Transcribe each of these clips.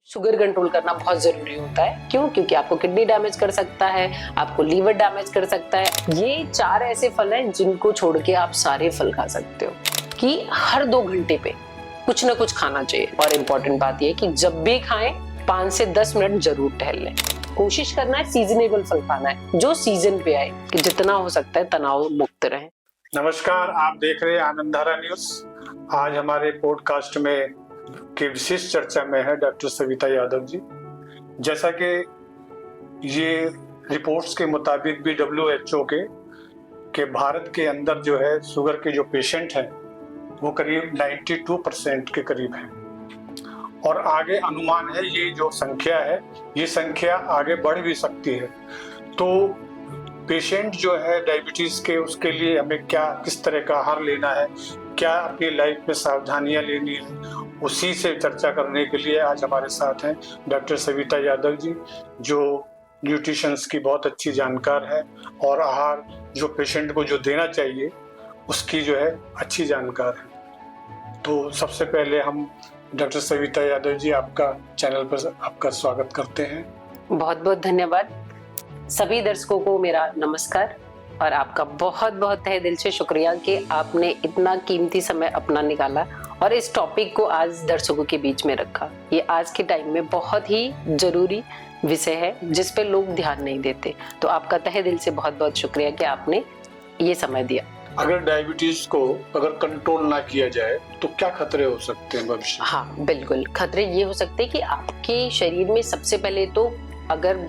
Sugar control करना बहुत जरूरी होता है। क्यों? क्योंकि आपको किडनी डैमेज कर सकता है, आपको लीवर डैमेज कर सकता है। ये 4 ऐसे फल हैं जिनको छोड़ के आप सारे फल खा सकते हो। कि हर 2 घंटे पे कुछ ना कुछ खाना चाहिए। और इम्पोर्टेंट बात यह कि जब भी खाएं 5 से 10 मिनट जरूर टहल लें। कोशिश करना है सीजनेबल फल खाना है, जो सीजन पे आए, कि जितना हो सकता है तनाव मुक्त रहे। नमस्कार, आप देख रहे हैं आनंदधारा न्यूज। आज हमारे पॉडकास्ट में की विशेष चर्चा में है डॉक्टर सविता यादव जी। जैसा कि ये रिपोर्ट्स के मुताबिक भी WHO के भारत के अंदर जो है शुगर के जो पेशेंट हैं वो करीब 92% के करीब हैं। और आगे अनुमान है ये जो संख्या है ये संख्या आगे बढ़ भी सकती है। तो पेशेंट जो है डायबिटीज के, उसके लिए हमें क्या किस तरह का आहार लेना है, क्या अपनी लाइफ में सावधानियां लेनी है, उसी से चर्चा करने के लिए आज हमारे साथ हैं डॉक्टर सविता यादव जी, जो न्यूट्रिशंस की बहुत अच्छी जानकार है और आहार जो पेशेंट को जो देना चाहिए उसकी जो है अच्छी जानकार है। तो सबसे पहले हम डॉक्टर सविता यादव जी आपका चैनल पर आपका स्वागत करते हैं। बहुत बहुत धन्यवाद। सभी दर्शकों को मेरा नमस्कार और आपका बहुत बहुत तहे दिल से शुक्रिया कि आपने इतना कीमती समय अपना निकाला और इस टॉपिक को आज दर्शकों के बीच में रखा। ये आज के टाइम में बहुत ही जरूरी विषय है जिस पे लोग ध्यान नहीं देते। तो आपका तहे दिल से बहुत बहुत शुक्रिया कि आपने ये समय दिया। अगर डायबिटीज को अगर कंट्रोल ना किया जाए तो क्या खतरे हो सकते हैं भविष्य? हाँ बिल्कुल, खतरे ये हो सकते हैं कि आपके शरीर में सबसे पहले तो अगर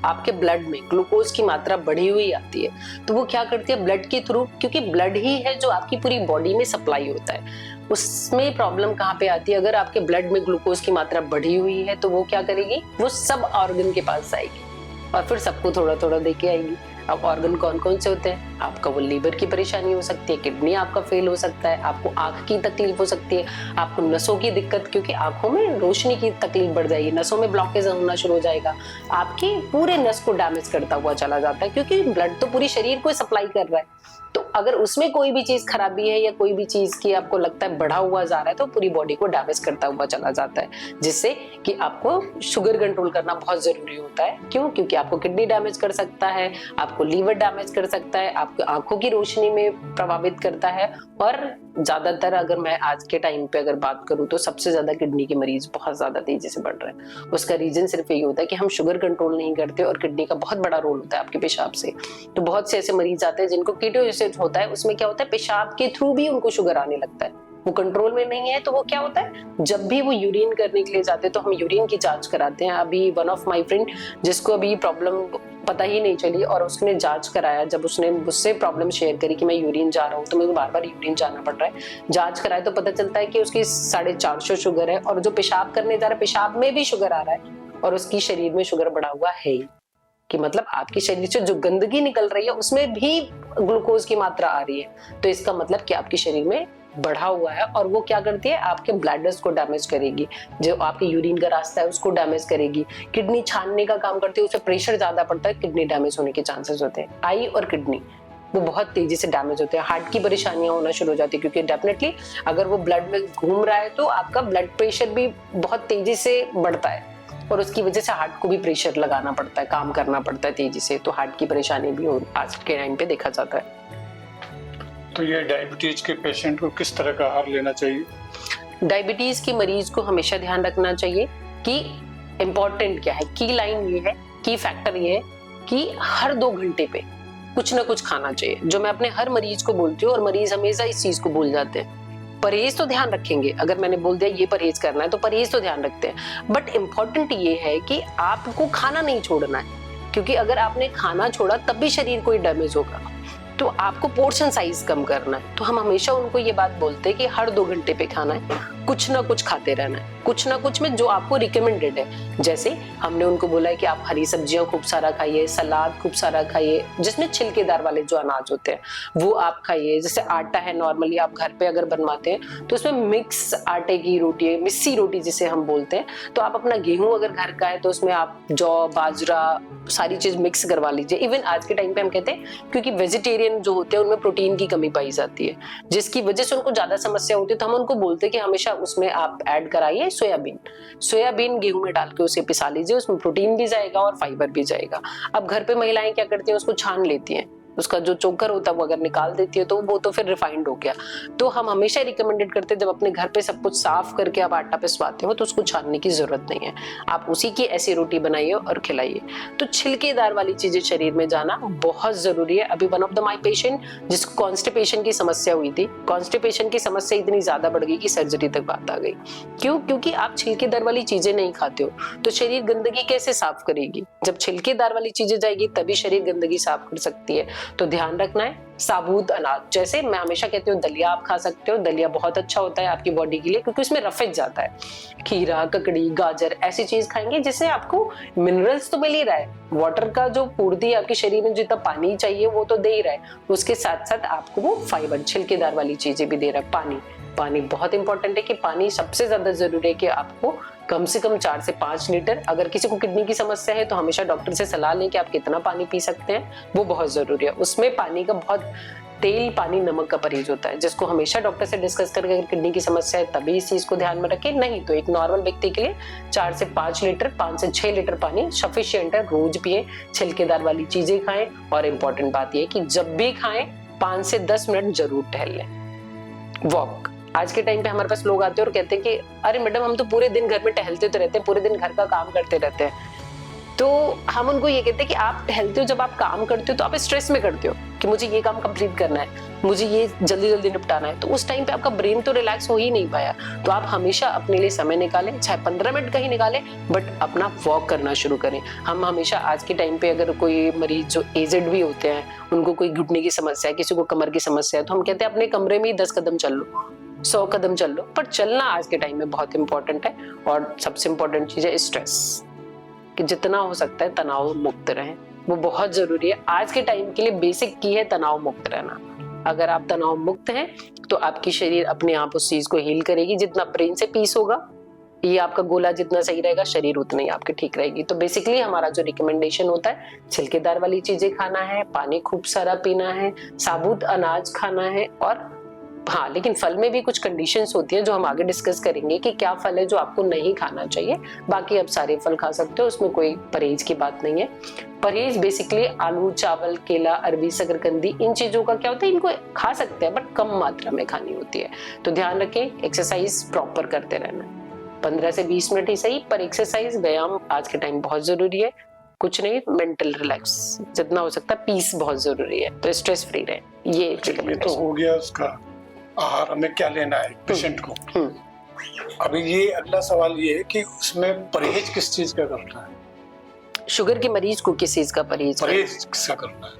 आपके ब्लड में ग्लूकोज की मात्रा बढ़ी हुई आती है तो वो क्या करती है ब्लड के थ्रू, क्योंकि ब्लड ही है जो आपकी पूरी बॉडी में सप्लाई होता है, उसमें प्रॉब्लम कहाँ पे आती है? अगर आपके ब्लड में ग्लूकोज की मात्रा बढ़ी हुई है तो वो क्या करेगी, वो सब ऑर्गन के पास जाएगी और फिर सबको थोड़ा थोड़ा देके आएगी। अब ऑर्गन कौन कौन से होते हैं? आपका वो लीवर की परेशानी हो सकती है, किडनी आपका फेल हो सकता है, आपको आंख की तकलीफ हो सकती है, आपको नसों की दिक्कत, क्योंकि आंखों में रोशनी की तकलीफ बढ़ जाएगी, नसों में ब्लॉकेज होना शुरू हो जाएगा, आपके पूरे नस को डैमेज करता हुआ चला जाता है, क्योंकि ब्लड तो पूरी शरीर को सप्लाई कर रहा है। तो अगर उसमें कोई भी चीज खराबी है या कोई भी चीज की आपको लगता है बढ़ा हुआ जा रहा है तो पूरी बॉडी को डैमेज करता हुआ चला जाता है, जिससे कि आपको शुगर कंट्रोल करना बहुत जरूरी होता है। क्यों? क्योंकि आपको किडनी डैमेज कर सकता है, आपको लीवर डैमेज कर सकता है, आपको आंखों की रोशनी में प्रभावित करता है। और ज्यादातर अगर मैं आज के टाइम पे अगर बात करूं तो सबसे ज्यादा किडनी के मरीज बहुत ज्यादा तेजी से बढ़ रहे हैं। उसका रीजन सिर्फ यही होता है कि हम शुगर कंट्रोल नहीं करते और किडनी का बहुत बड़ा रोल होता है आपके पेशाब से। तो बहुत से ऐसे मरीज आते हैं जिनको कीटोएसिड होता है, उसमें क्या होता है पेशाब के थ्रू भी उनको शुगर आने लगता है, वो कंट्रोल में नहीं है। तो वो क्या होता है, जब भी वो यूरिन करने के लिए जाते हैं तो हम यूरिन की जांच कराते हैं। अभी वन ऑफ माय फ्रेंड जिसको अभी प्रॉब्लम पता ही नहीं चली और उसने जांच कराया, जब उसने मुझसे प्रॉब्लम शेयर करी कि मैं यूरिन जा रहा हूँ तो मेरे को बार बार यूरिन जाना पड़ रहा है, जांच कराए तो पता चलता है कि उसकी 450 शुगर है और जो पेशाब करने जा रहा है पेशाब में भी शुगर आ रहा है और उसकी शरीर में शुगर बढ़ा हुआ है ही। कि मतलब आपके शरीर से जो गंदगी निकल रही है उसमें भी ग्लूकोज की मात्रा आ रही है। तो इसका मतलब कि आपके शरीर में बढ़ा हुआ है और वो क्या करती है आपके ब्लैडर्स को डैमेज करेगी, जो आपके यूरिन का रास्ता है उसको डैमेज करेगी। किडनी छानने का काम करती है, उससे प्रेशर ज्यादा पड़ता है, किडनी डैमेज होने के चांसेस होते हैं। आई और किडनी वो बहुत तेजी से डैमेज होते हैं। हार्ट की परेशानियां होना शुरू हो जाती है, क्योंकि डेफिनेटली अगर वो ब्लड में घूम रहा है तो आपका ब्लड प्रेशर भी बहुत तेजी से बढ़ता है और उसकी वजह से हार्ट को भी प्रेशर लगाना पड़ता है, काम करना पड़ता है तेजी से। तो हार्ट की परेशानी भी आज के टाइम पे देखा जाता है। तो ये डायबिटीज के पेशेंट को किस तरह का आहार लेना चाहिए? डायबिटीज के मरीज को हमेशा ध्यान रखना चाहिए कि इम्पोर्टेंट क्या है, की लाइन ये है, की फैक्टर ये है कि हर 2 घंटे पे कुछ ना कुछ खाना चाहिए, जो मैं अपने हर मरीज को बोलती हूँ और मरीज हमेशा इस चीज को भूल जाते हैं। परहेज तो ध्यान रखेंगे, अगर मैंने बोल दिया ये परहेज करना है तो परहेज तो ध्यान रखते हैं, बट इम्पोर्टेंट ये है कि आपको खाना नहीं छोड़ना है, क्योंकि अगर आपने खाना छोड़ा तब भी शरीर को डैमेज होगा। तो आपको पोर्शन साइज कम करना है। तो हम हमेशा उनको ये बात बोलते हैं कि हर 2 घंटे पे खाना है, कुछ ना कुछ खाते रहना है, कुछ ना कुछ में जो आपको रिकमेंडेड है। जैसे हमने उनको बोला है कि आप हरी सब्जियां खूब सारा खाइए, सलाद खूब सारा खाइए, जिसमें छिलकेदार वाले जो अनाज होते हैं वो आप खाइए। जैसे आटा है, नॉर्मली आप घर पे अगर बनवाते हैं तो उसमें मिक्स आटे की रोटी है, मिस्सी रोटी जिसे हम बोलते हैं, तो आप अपना गेहूं अगर घर का है तो उसमें आप जौ, बाजरा, सारी चीज मिक्स करवा लीजिए। इवन आज के टाइम पे हम कहते हैं क्योंकि वेजिटेरियन जो होते हैं उनमें प्रोटीन की कमी पाई जाती है, जिसकी वजह से उनको ज्यादा समस्या होती है, तो हम उनको बोलते हैं कि हमेशा हमेशा उसमें आप ऐड कराइए सोयाबीन गेहूं में डाल के उसे पिसा लीजिए, उसमें प्रोटीन भी जाएगा और फाइबर भी जाएगा। अब घर पे महिलाएं क्या करती हैं, उसको छान लेती हैं, उसका जो चोकर होता है वो अगर निकाल देती है तो वो तो फिर रिफाइंड हो गया। तो हम हमेशा रिकमेंडेड करते हैं जब अपने घर पे सब कुछ साफ करके आप आटा पिसवाते हो तो उसको छानने की जरूरत नहीं है, आप उसी की ऐसी रोटी बनाइए और खिलाइए। तो छिलकेदार वाली चीजें शरीर में जाना बहुत जरूरी है। अभी one of the my patient जिसको कॉन्स्टिपेशन की समस्या हुई थी, कॉन्स्टिपेशन की समस्या इतनी ज्यादा बढ़ गई कि सर्जरी तक बात आ गई। क्यों? क्योंकि आप छिलकेदार वाली चीजें नहीं खाते हो तो शरीर गंदगी कैसे साफ करेगी? जब छिलकेदार वाली चीजें जाएगी तभी शरीर गंदगी साफ कर सकती है। तो ध्यान रखना है साबुत अनाज, जैसे मैं हमेशा कहती हूँ दलिया आप खा सकते हो, दलिया बहुत अच्छा होता है आपकी बॉडी के लिए क्योंकि उसमें रफेज जाता है। खीरा, ककड़ी, गाजर ऐसी चीज खाएंगे जिससे आपको मिनरल्स तो मिल ही रहा है, वाटर का जो पूर्ति आपके शरीर में जितना पानी चाहिए वो तो दे ही रहा है, उसके साथ साथ आपको वो फाइबर छिलकेदार वाली चीजें भी दे रहा है। पानी बहुत इंपॉर्टेंट है कि पानी सबसे ज्यादा जरूरी है कि आपको कम से कम 4 से 5 लीटर। अगर किसी को किडनी की समस्या है तो हमेशा डॉक्टर से सलाह लें कि आप कितना पानी पी सकते हैं, वो बहुत जरूरी है। उसमें पानी का बहुत तेल पानी नमक का परहेज होता है जिसको हमेशा डॉक्टर से डिस्कस करके अगर किडनी की समस्या है तभी इस चीज को ध्यान में रखें, नहीं तो एक नॉर्मल व्यक्ति के लिए 4 से 5 लीटर 5 से 6 लीटर पानी सफिशिएंट है। रोज पिए, छिलकेदार वाली चीजें खाएं और इम्पोर्टेंट बात यह कि जब भी खाएं 5 से 10 मिनट जरूर टहल लें। वॉक, आज के टाइम पे हमारे पास लोग आते हैं और कहते हैं कि अरे मैडम हम तो पूरे दिन घर में टहलते तो रहते हैं, पूरे दिन घर का काम करते रहते हैं। तो हम उनको ये कहते हैं कि आप टहलते हो, जब आप काम करते हो तो आप स्ट्रेस में करते हो कि मुझे ये काम कंप्लीट करना है, मुझे ये जल्दी जल्दी निपटाना है, तो उस टाइम पे आपका ब्रेन तो रिलैक्स हो ही नहीं पाया। तो आप हमेशा अपने लिए समय निकालें, चाहे 15 मिनट का ही निकालें, बट अपना वॉक करना शुरू करें। हम हमेशा आज के टाइम पे अगर कोई मरीज जो एजेड भी होते हैं, उनको कोई घुटने की समस्या है, किसी को कमर की समस्या है, तो हम कहते हैं अपने कमरे में ही 10 कदम चल लो, 100 कदम चल लो, पर चलना आज के टाइम में बहुत इंपॉर्टेंट है। और सबसे इंपॉर्टेंट चीज है स्ट्रेस, कि जितना हो सकता है तनाव मुक्त रहें, वो बहुत जरूरी है। आज के टाइम के लिए बेसिक की है तनाव मुक्त रहना। अगर आप तनाव मुक्त हैं तो आपकी शरीर अपने आप उस चीज को हील करेगी। जितना ब्रेन से पीस होगा, ये आपका गोला जितना सही रहेगा, शरीर उतना ही आपकी ठीक रहेगी। तो बेसिकली हमारा जो रिकमेंडेशन होता है, छिलकेदार वाली चीजें खाना है, पानी खूब सारा पीना है, साबुत अनाज खाना है, और हाँ लेकिन फल में भी कुछ कंडीशंस होती है जो हम आगे डिस्कस करेंगे कि क्या फल है जो आपको नहीं खाना चाहिए। बाकी आप सारे फल खा सकते हो, उसमें कोई परहेज की बात नहीं है। परहेज बेसिकली आलू, चावल, केला, अरबी, शकरकंदी, इन चीजों का क्या होता है, इनको खा सकते हैं बट कम मात्रा में खानी होती है। तो ध्यान रखें, एक्सरसाइज प्रॉपर करते रहना, 15 से 20 मिनट ही सही, पर एक्सरसाइज व्यायाम आज के टाइम बहुत जरूरी है। कुछ नहीं, मेंटल रिलैक्स जितना हो सकता है, पीस बहुत जरूरी है, तो स्ट्रेस फ्री रहे। ये तो हो गया उसका आहार, हमें क्या लेना है पेशेंट को। अभी ये अगला सवाल ये है कि उसमें परहेज किस चीज का करना है? शुगर के मरीज को किस चीज का परहेज किसका करना है?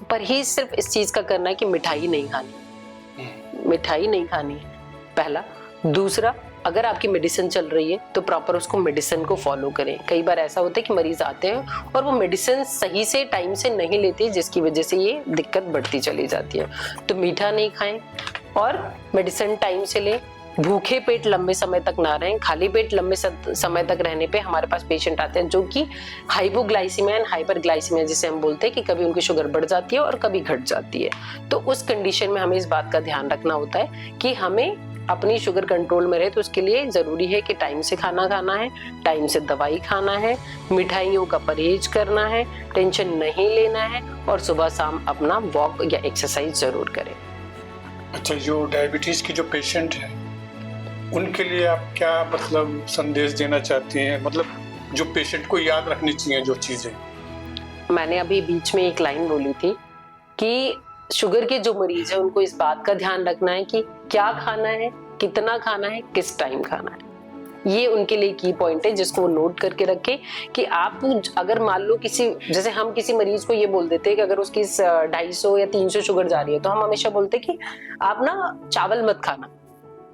परहेज सिर्फ इस चीज का करना है कि मिठाई नहीं खानी, मिठाई नहीं खानी है पहला। दूसरा, अगर आपकी मेडिसिन चल रही है तो प्रॉपर उसको मेडिसिन को फॉलो करें। कई बार ऐसा होता है कि मरीज आते हैं और वो मेडिसिन सही से टाइम से नहीं लेते, जिसकी वजह से ये दिक्कत बढ़ती चली जाती है। तो मीठा नहीं खाएं और मेडिसिन टाइम से लें। भूखे पेट लंबे समय तक ना रहें। खाली पेट लंबे समय तक रहने पे हमारे पास पेशेंट आते हैं जो कि हाइपोग्लाइसीमिया एंड हाइपरग्लाइसीमिया जिसे हम बोलते हैं कि कभी उनकी शुगर बढ़ जाती है और कभी घट जाती है। तो उस कंडीशन में हमें इस बात का ध्यान रखना होता है कि हमें अपनी शुगर कंट्रोल में रहे। तो उसके लिए जरूरी है कि टाइम से खाना खाना है, टाइम से दवाई खाना है, मिठाइयों का परहेज करना है, टेंशन नहीं लेना है और सुबह शाम अपना वॉक या एक्सरसाइज जरूर करें। अच्छा, जो डायबिटीज के जो पेशेंट हैं उनके लिए आप क्या मतलब संदेश देना चाहती हैं? मतलब जो पेशेंट को याद रखनी चाहिए जो चीजें। मैंने अभी बीच में एक लाइन बोली थी कि शुगर के जो मरीज है उनको इस बात का ध्यान रखना है कि क्या खाना है, कितना खाना है, किस टाइम खाना है। ये उनके लिए की पॉइंट है जिसको वो नोट करके रखे कि आप अगर मान लो किसी, जैसे हम किसी मरीज को ये बोल देते हैं कि अगर उसकी 250 या 300 शुगर जा रही है तो हम हमेशा बोलते हैं कि आप ना चावल मत खाना।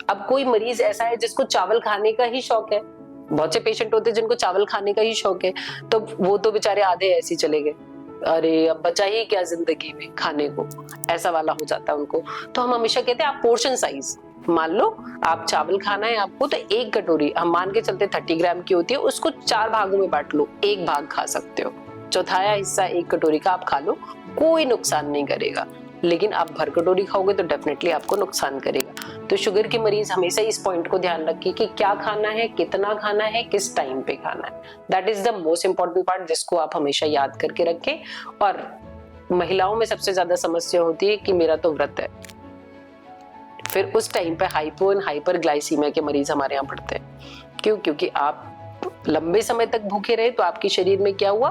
अब कोई मरीज ऐसा है जिसको चावल खाने का ही शौक है, बहुत से पेशेंट होते हैं जिनको चावल खाने का ही शौक है, तो वो तो बेचारे आधे ऐसे ही चले गए, अरे अब बचा ही क्या जिंदगी में खाने को, ऐसा वाला हो जाता है उनको। तो हम हमेशा कहते हैं आप पोर्शन साइज, मान लो आप चावल खाना है आपको तो 1 कटोरी, हम मान के चलते 30 ग्राम की होती है, उसको 4 भागों में बांट लो, 1 भाग खा सकते हो, चौथाया हिस्सा 1 कटोरी का आप खा लो, कोई नुकसान नहीं करेगा। लेकिन आप भर कटोरी खाओगे तो डेफिनेटली आपको नुकसान करेगा। तो शुगर के मरीज हमेशा इस पॉइंट को ध्यान रखें कि क्या खाना है, कितना खाना है, किस टाइम पे खाना है। That is the most important part जिसको आप हमेशा याद करके रखें। और महिलाओं में सबसे ज्यादा समस्या होती है कि मेरा तो व्रत है, फिर उस टाइम पे हाइपो एंड हाइपरग्लाइसीमिया के मरीज हमारे यहाँ पड़ते हैं। क्यों? क्योंकि आप लंबे समय तक भूखे रहे तो आपके शरीर में क्या हुआ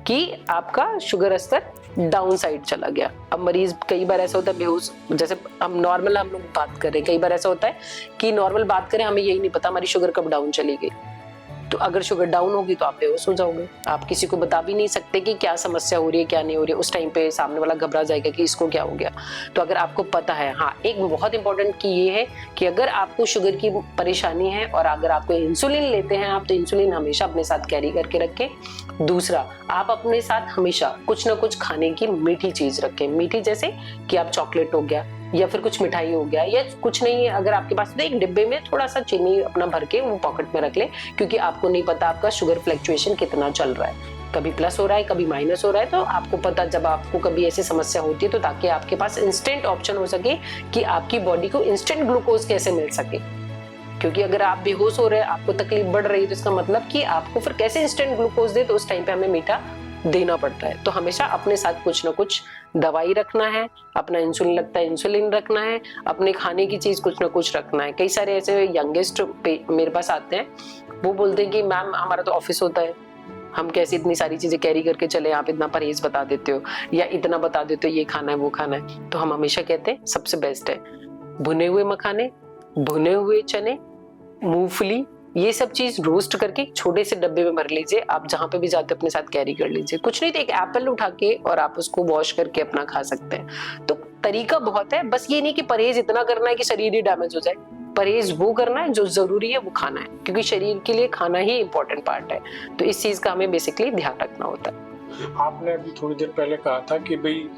कि आपका शुगर स्तर डाउन साइड चला गया। अब मरीज कई बार ऐसा होता है बेहोश, जैसे हम लोग बात कर रहे हैं, कई बार ऐसा होता है कि नॉर्मल बात करें, हमें यही नहीं पता हमारी शुगर कब डाउन चली गई। तो अगर शुगर डाउन होगी तो आप बेहोश हो जाओगे, आप किसी को बता भी नहीं सकते कि क्या समस्या हो रही है क्या नहीं हो रही है। उस टाइम पे सामने वाला घबरा जाएगा कि इसको क्या हो गया। तो अगर आपको पता है, हाँ एक बहुत इंपॉर्टेंट की ये है कि अगर आपको शुगर की परेशानी है और अगर आपको इंसुलिन लेते हैं आप, तो इंसुलिन हमेशा अपने साथ कैरी करके रखें। दूसरा, आप अपने साथ हमेशा कुछ ना कुछ खाने की मीठी चीज रखें। मीठी जैसे कि आप चॉकलेट हो गया या फिर कुछ मिठाई हो गया, या कुछ नहीं है अगर आपके पास, तो एक डिब्बे में थोड़ा सा चीनी अपना भर के वो पॉकेट में रख ले, क्योंकि आपको नहीं पता आपका शुगर फ्लक्चुएशन कितना चल रहा है, कभी प्लस हो रहा है कभी माइनस हो रहा है। तो आपको पता जब आपको कभी ऐसी समस्या होती है तो ताकि आपके पास इंस्टेंट ऑप्शन हो सके कि आपकी बॉडी को इंस्टेंट ग्लूकोज कैसे मिल सके। क्योंकि अगर आप बेहोश हो रहे हैं, आपको तकलीफ बढ़ रही है, तो इसका मतलब कि आपको फिर कैसे इंस्टेंट ग्लूकोज दे, तो उस टाइम पे हमें मीठा देना पड़ता है। तो हमेशा अपने साथ कुछ ना कुछ दवाई रखना है, अपना इंसुलिन लगता है इंसुलिन रखना है, अपने खाने की चीज कुछ ना कुछ रखना है। कई सारे ऐसे यंगेस्ट मेरे पास आते हैं, वो बोलते हैं कि मैम हमारा तो ऑफिस होता है, हम कैसे इतनी सारी चीजें कैरी करके चले, आप इतना परहेज बता देते हो या इतना बता देते हो ये खाना है वो खाना है। तो हम हमेशा कहते हैं सबसे बेस्ट है भुने हुए मखाने, भुने हुए चने, मूंगफली, ये सब चीज रोस्ट करके छोटे से डब्बे में भर लीजिए। आप जहां पे भी जाते हो अपने साथ कैरी कर लीजिए। कुछ नहीं तो एक एप्पल उठा के और आप उसको वॉश करके अपना खा सकते हैं। तो तरीका बहुत है, बस ये नहीं कि परहेज इतना करना है कि शरीर ही डैमेज हो जाए। परहेज वो करना है जो जरूरी है वो खाना है, क्योंकि शरीर के लिए खाना ही इंपॉर्टेंट पार्ट है। तो इस चीज का हमें बेसिकली ध्यान रखना होता है। आपने अभी थोड़ी देर पहले कहा था कि भाई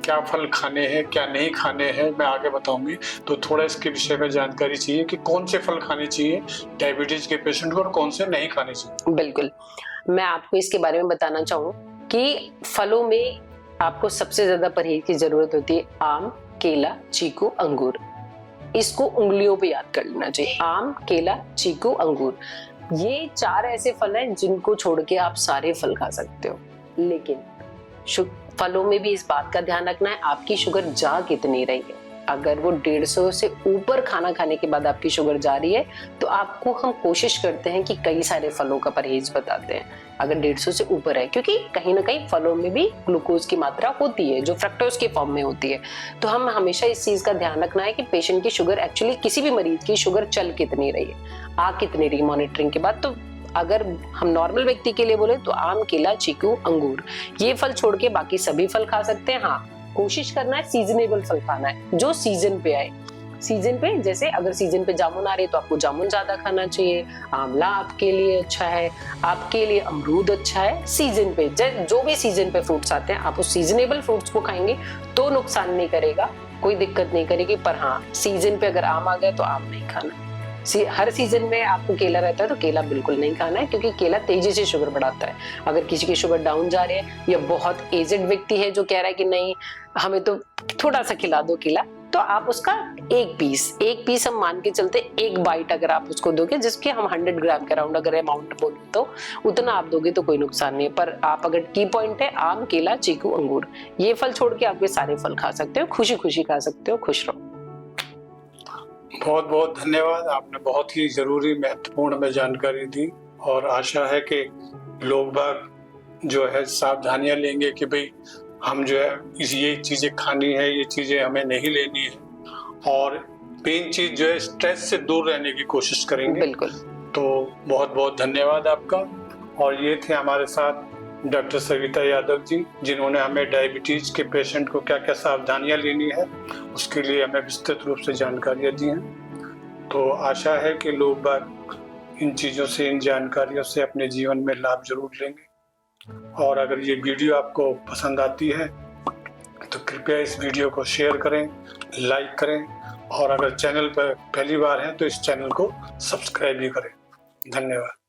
क्या फल खाने हैं क्या नहीं खाने हैं, मैं आगे बताऊंगी। तो थोड़ा इसके विषय में जानकारी चाहिए कि कौन से फल खाने चाहिए डायबिटीज के पेशेंट को और कौन से नहीं खाने चाहिए। बिल्कुल, मैं आपको इसके बारे में बताना चाहूँ कि फलों में आपको सबसे ज्यादा परहेज की जरूरत होती है आम, केला, चीकू, अंगूर। इसको उंगलियों पे याद कर लेना चाहिए। आम, केला, चीकू, अंगूर, ये 4 ऐसे फल हैं जिनको छोड़ के आप सारे फल खा सकते हो। लेकिन फलों में भी इस बात का ध्यान रखना है आपकी शुगर जा कितनी रही है। अगर वो 150 से ऊपर खाना खाने के बाद आपकी शुगर जा रही है, तो आपको हम कोशिश करते हैं कि कई सारे फलों का परहेज बताते हैं। अगर 150 से ऊपर है, क्योंकि कहीं ना कहीं फलों में भी ग्लूकोज की मात्रा होती है जो फ्रक्टोज के फॉर्म में होती है। तो हम हमेशा इस चीज का ध्यान रखना है कि पेशेंट की शुगर, एक्चुअली किसी भी मरीज की शुगर चल कितनी रही है, आ कितनी रही मॉनिटरिंग के बाद। तो अगर हम नॉर्मल व्यक्ति के लिए बोले तो आम, केला, चीकू, अंगूर, ये फल छोड़ के बाकी सभी फल खा सकते हैं। हाँ, कोशिश करना है सीजनेबल फल खाना है जो सीजन पे आए। सीजन पे, जैसे अगर सीजन पे जामुन आ रही है तो आपको जामुन ज्यादा खाना चाहिए, आंवला आपके लिए अच्छा है, आपके लिए अमरूद अच्छा है। सीजन पे जो भी सीजन पे फ्रूट्स आते हैं, आप उस सीजनेबल फ्रूट्स को खाएंगे तो नुकसान नहीं करेगा, कोई दिक्कत नहीं करेगी। पर हाँ, सीजन पे अगर आम आ गया तो आम नहीं खाना। हर सीजन में आपको केला रहता है तो केला बिल्कुल नहीं खाना है, क्योंकि केला तेजी से शुगर बढ़ाता है। अगर किसी की शुगर डाउन जा रही है या बहुत एजेड व्यक्ति है जो कह रहा है कि नहीं हमें तो थोड़ा सा खिला दो केला, तो आप उसका एक पीस हम मान के चलते, एक बाइट अगर आप उसको दोगे, जिसके हम 100 ग्राम के अराउंड अगर अमाउंट बोले तो उतना आप दोगे तो कोई नुकसान नहीं है। पर आप अगर की पॉइंट है आम, केला, चीकू, अंगूर, ये फल छोड़ के आपके सारे फल खा सकते हो, खुशी खुशी खा सकते हो। खुश रहो। बहुत बहुत धन्यवाद, आपने बहुत ही जरूरी महत्वपूर्ण में जानकारी दी और आशा है कि लोग बाग जो है सावधानियां लेंगे कि भाई हम जो है ये चीजें खानी है, ये चीजें हमें नहीं लेनी है, और मेन चीज जो है स्ट्रेस से दूर रहने की कोशिश करेंगे। बिल्कुल। तो बहुत बहुत धन्यवाद आपका। और ये थे हमारे साथ डॉक्टर सविता यादव जी, जिन्होंने हमें डायबिटीज के पेशेंट को क्या क्या सावधानियां लेनी है उसके लिए हमें विस्तृत रूप से जानकारियां दी हैं। तो आशा है कि लोग बाग इन चीज़ों से, इन जानकारियों से अपने जीवन में लाभ जरूर लेंगे। और अगर ये वीडियो आपको पसंद आती है तो कृपया इस वीडियो को शेयर करें, लाइक करें, और अगर चैनल पर पहली बार हैं तो इस चैनल को सब्सक्राइब भी करें। धन्यवाद।